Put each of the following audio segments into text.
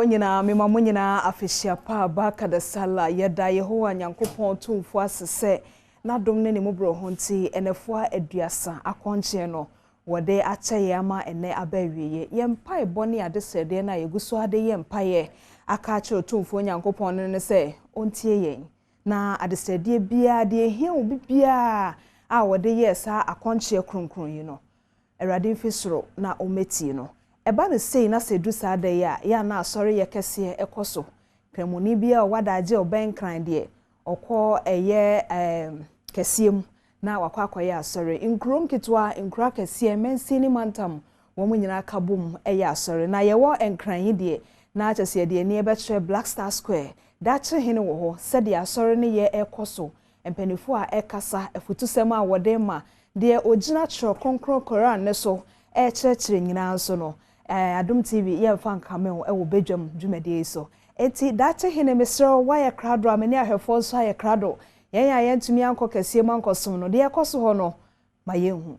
Nyina mema mo nyina afihia pa baka da sala yeda Yehowa Nyankopon tumfo asese na dom ne mu bro honti enefoa aduasa akonche no wode akyeye ama ene abawiye yempa ebone ade sede na yeguso ade yempa ye aka kye tumfo Nyankopon ne se ontie yen na ade sede bia de ehia obi bia a wode yesa akonche kronkron yi no Awurade mfisoro na ometi no eba ne sei na sedu saade ya na asori ye kese ekoso kremoni bia wadaje oben kran de okọ eye kesiem na wakwakoye asori nkrom kitwa nkra kese mensi ni mantam wo nyina kabum eye asori na yewo enkran yi de na achese de ni ebetre Black Star Square dache hene wo ho sede asori ne ye ekoso empanifo a ekasa efutusem a wode ma de ogina tro konkron koran ne so chire nyina nso no Adom TV ye fan kamel e wo bedwam dwumade so enti dache hene mesro why krado amene ahwefo so aye krado yen ya yentumi anko kase mankosom no de ekoso ho no ma yenhu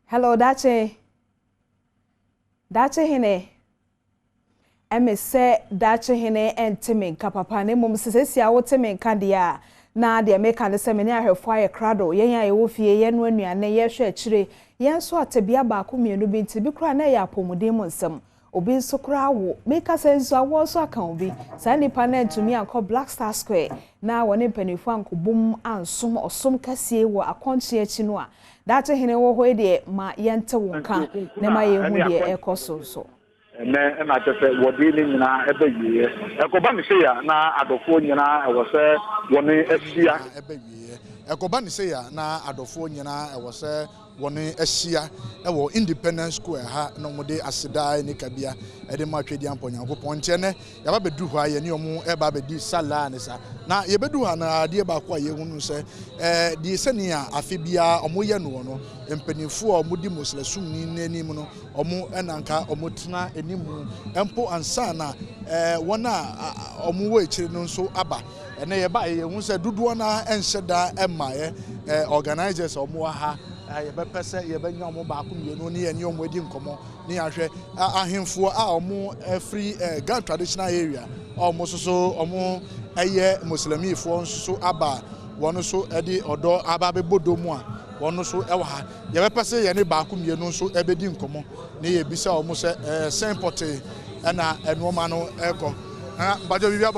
Hello dache hene emese dache hene entimen kapapa ne mum sesesi a wotemen kadia na de meka ne se meni ahwefo aye krado yen ya ye wofie yen no anuane ye hwe akire yen so atabia ba ko mienu bi ntibi kra na ya apomuden mu nsem obi so kra wo meka senso awo so aka obi sa nipa na ntumi anko Black Star Square na woni panifo anko bum ansom osom kasie wo akonche achi no a dache hene wo ho de ma yente wonka ne ma ye hu de ekoso so na na tefe wodi ni nyina ebe yiye ekoba ni se ya na adofo nyina ewo se woni asia ebe yiye ekoba ni se ya na adofo nyina ewo se woni asia ewo Independence Square ha no mode aseda ni kabia ede ma twedi amponyankopon nkyene ya ba bedu ha ye ni omu e ba bedi sala ne sa na ye bedu ha na ade ba kwa ye hunu se di seni a afebia omu ye no no empanifo omu di moslasum ni nanim no omu enanka omu tena enimu empo ansa na wona omu wo ekire no nso aba ene ye ba ye hu se duduo na enhyeda emaye organizers omu ha ye be pese ye be nya omu ba ko mienu ne ye ne omu edi nkomo ne ahwe ahemfo a omu free Ghana traditional area omu so omu eye muslimifo nso aba wono so edi odo aba be bodomu a wono so ewa ha ye be pese ye ne ba ko mienu nso ebedi nkomo ne ye bisa omu se sempote na enoma no eko bajo bibia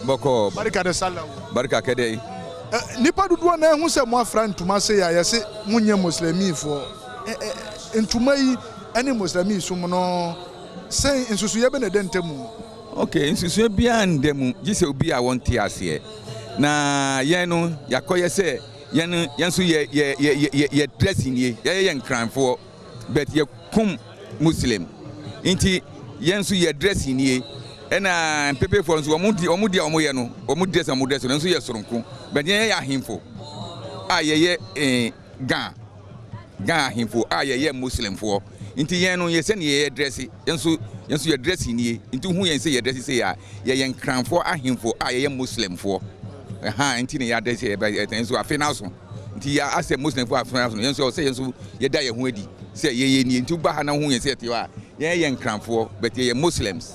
boko barika de salawo barika kede nipa dudu na ehu se mo afra ntuma se ya yese munye muslimifo ntuma yi ene muslimi sum no se nsusu ye be ne dentemu okay nsusu bia ndemu gise obi a wonte ase na yen no yakoye se yen so ye dressing ye nkranfo but ye kum muslim inti yen so ye dressing ye ena pepe for nso omudi omoye no omudi sa modress no nso ye soronko but yen ya himfo a ye ga himfo a ye muslim fo inti yen no ye se ne ye dress yen so ye dress ni inti hu yen se ye dress se ya ye nkranfo ahimfo a ye muslim fo inti ne ya dress ye ba nso afina so inti ya ase muslim fo afina so yen so se yen so ye da ye hu adi se ye ni inti ba ha na hu yen se te wa ye nkranfo but ye muslims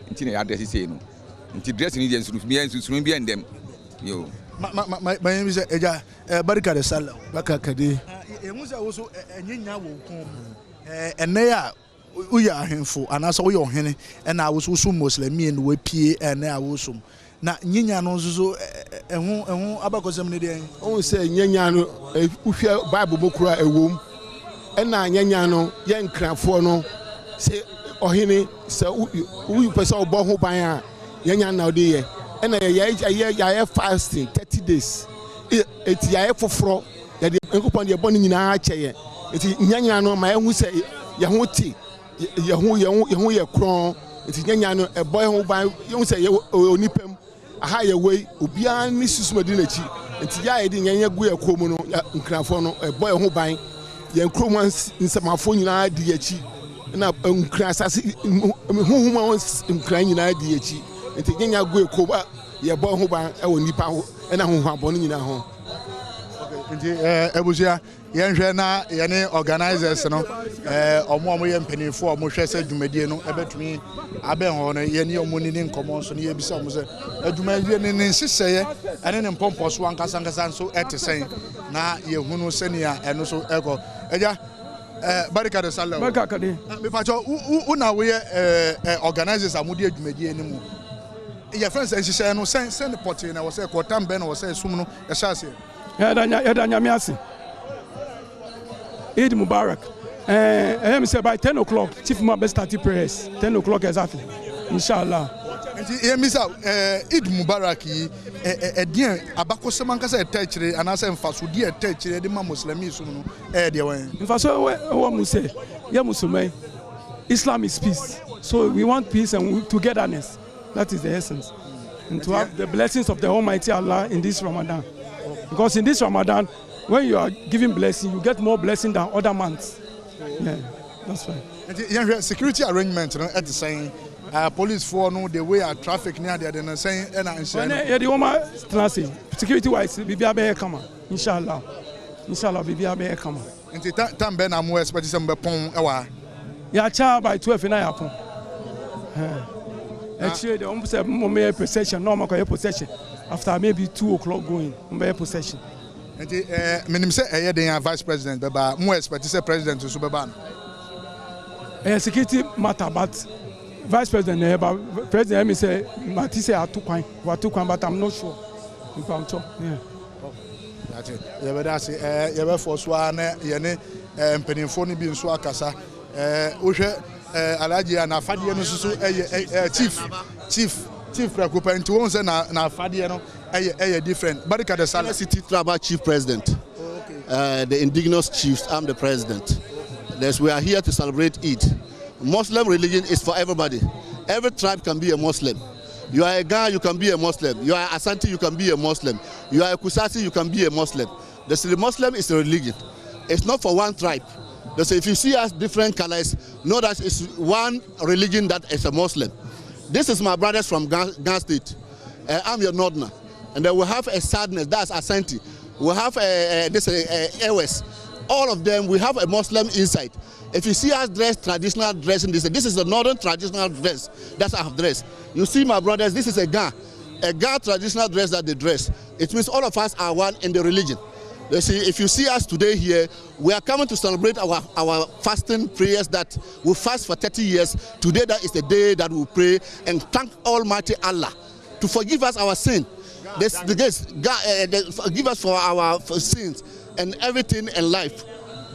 inti ne ya dress se no inti dress ni yen so bi endem yo ma yen se eja barika de sala baka kade ehun se wo so enyenya wo kon ene ya uya ahemfo anasa wo ye ohene na wo so muslimi en wo pie ene a wo som na nyenya no so ehun abakosem ne de on se nyenya no uhwe bible mokura ewom na nyenya no ye nkranfo no se ohene se uyu pesa obo ho ban a nyenya na ode ye na ye fasting 30 days eti ye foforo ye de enkopon ye boni nyina a cheye eti nyanya no ma ehu se ye ho ti ye ho ye kron eti nyanya no ebo ho ban ye hu se ye onipam aha ye wei obia ni susumadi na chi eti ya ye de nyanya gu ye komu no nkranfo no ebo ye ho ban ye nkrom nsamafo nyina di ye chi na nkran asase huhuma nkran nyina di ye chi enti nyanya gu ye koba ye bo ho ban e wo nipa ho ɛna honhom abɔne nyinaa ho. Nti ebusia yenhwe na yene organizers no omo yɛ mpanimfo omo hwɛ sɛ dwumadie no ebetumi abɛn ho no yene omo ni nkomo so ne yebisa omo sɛ adwumadie ne nhyehyɛ ene ne mpɔmpɔ so ankasa so ɛtesɛn na yehunu sɛnia ɛno so ɛkɔ agya barika de sallah barika kade me pacho una we organizers amudi adwumadie ne mu your friends nhyehyɛ no send porte na wo sɛ kɔtam bɛn na wo sɛ sum no ɛhyɛ Yadanya Miasi. Eid Mubarak. I say by 10 o'clock, Chief Mabbe started prayers. 10 o'clock exactly. Inshallah. Misa Eid Mubarak edien abako semankasa etechire anase mfasudi etechire de ma muslimi so no de wan. Mfaso we muse ya musulmai. Islam is peace. So we want peace and togetherness. That is the essence. And to have the blessings of the Almighty Allah in this Ramadan. Because in this Ramadan, when you are giving blessing, you get more blessing than other months. Yeah, that's right. Security arrangement at the same police for no the way our traffic near the saying and the woman security wise, Bibi come inshallah. Inshallah, Bibi come. And the time Ben I'm expecting some pong hour. Yeah, child by 12 in Apple. Actually, the almost a possession, normal possession. After maybe 2 o'clock going, possession. And the say the vice president, but more expect say president to Subaban. Security matter, but vice president, but president, me say Matisse are too kind, but I'm not sure. Yeah. That's it. Yeah, but that's it. You for swan, yene, penifoni bin swakasa. Ushe, Alaji and Afadi chief preoccupant to one na Afadi no different. Barika de Sala City Tribal Chief President. The indigenous chiefs. I'm the president. We are here to celebrate Eid. Muslim religion is for everybody. Every tribe can be a Muslim. You are a Ga, you can be a Muslim. You are Asante, you can be a Muslim. You are a Kusasi, you can be a Muslim. The Muslim is a religion. It's not for one tribe. So if you see us different colors, know that it's one religion that is a Muslim. This is my brothers from Gan State. I'm your Northerner. And then we have a sadness, that's Asante. We have this Ewes. All of them, we have a Muslim inside. If you see us dress traditional dressing, this is the northern traditional dress. That's our dress. You see my brothers, this is a Ga traditional dress that they dress. It means all of us are one in the religion. You see, if you see us today here, we are coming to celebrate our fasting prayers that we fast for 30 years. Today that is the day that we pray and thank Almighty Allah to forgive us our sin. Forgive us for our sins and everything in life.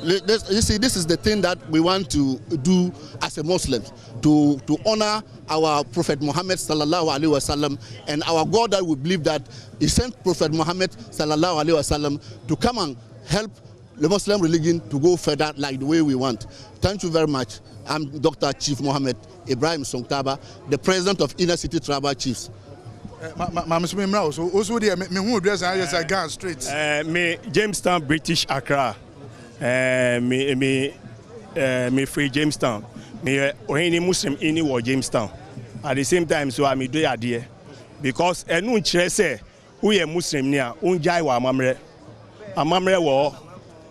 You see, this is the thing that we want to do as a Muslim, to honor our Prophet Muhammad sallallahu alaihi wasallam and our God that we believe that he sent Prophet Muhammad sallallahu alaihi wasallam to come and help the Muslim religion to go further like the way we want. Thank you very much. I'm Dr. Chief Mohammed Ibrahim Songtaba, the president of Inner City Tribal Chiefs. Me Jamestown, British Accra. Me free Jamestown. Me any Muslim in war Jamestown. At the same time, so I'm do idea because no say who a Muslim near unjai wa amamre war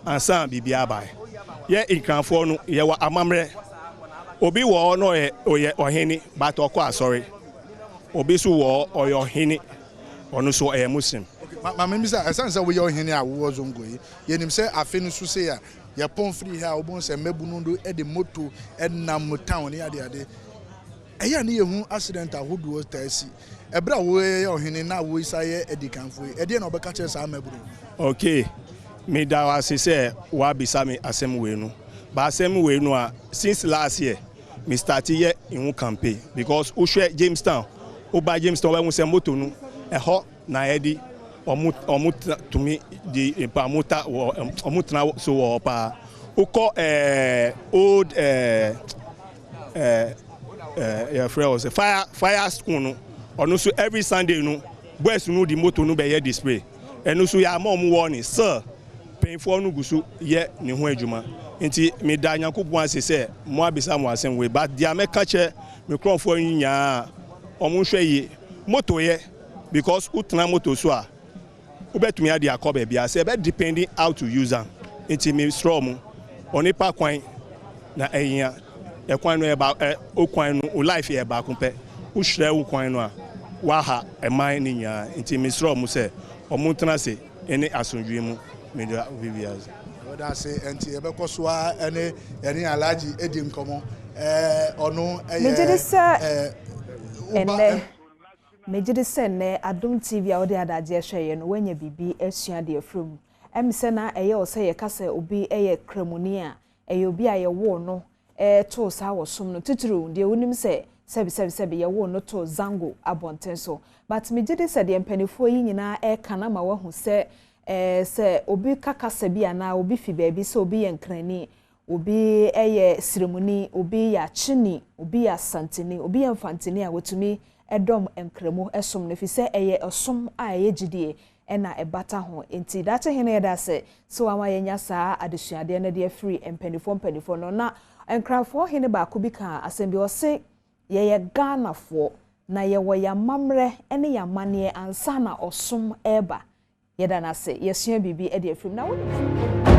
and some bibi abai. Yeah, in Cranford no ye wa amamre obi war no or henny but or sorry. Obi so war or your henny or no so a Muslim. Mamisa, I sense that we are here. I was on going. You say, I finish to say, your pon free here, Obons and Mebunundo, Eddie Moto, and Namutown, the other day. A year near whom accident I would was Tessie. A bra way or Henny now we say Eddie Canfrey, Eddie no catches our Mebu. Okay, me that was say, Wabi Sami Assembly, but Assembly no, since last year, me started here in one campaign because Ushe Jamestown, Oba Jamestown, when we say Moto, a hot na Eddie. To me the pamuta omutna so pa uko old your friend was a fire school no ono so every Sunday no boys no the motor no be display eno so ya mom warning sir painful no gusu ye ne ho adwuma nti me da Nyankopon ase se mo abisa mo asem we but dia me ka che me kronfo nyaa omo hwe yi motor ye because utna motor so a ubetumi ade akọ bia say be depending how to use am nti me strong onipa kwan na ehia e kwan no e ba o kwan no o life e ba kompe o hwere wo kwan no a wa ha e man ni nya nti me strong say omo tena se ene asonjue mu me do vivias oda say enti e be koso a ene alaji edi nkomo ono Mejidi se ne Adom TV a odi adaje hweye no wanya bibi asua de afrum emise na eye o se ye kase obi eye kramuni a eye obi a ye wo no to sa wosom no tituru de wonim se sebi ye wo no to zango abonten so but mejidi se de mpanifo yi nyina kana ma wahu se se obi kakasa bi ana obi fi baabi se obi ye nkrani obi eye siremuni obi ya chini obi ya santini obi ya mfantini a wotumi Adom enkremo esom ne fi se eye osom a eye gidie ena ebata ho enti dache hene yeda se so ama yenya saa adesuade na de free empanifo no na enkrafo hene ba ko bi ka asembi o se ye Ghanafo na ye wo ya mamre ene ya mane ansa na osom eba yeda na se yesua bibi e de free na wo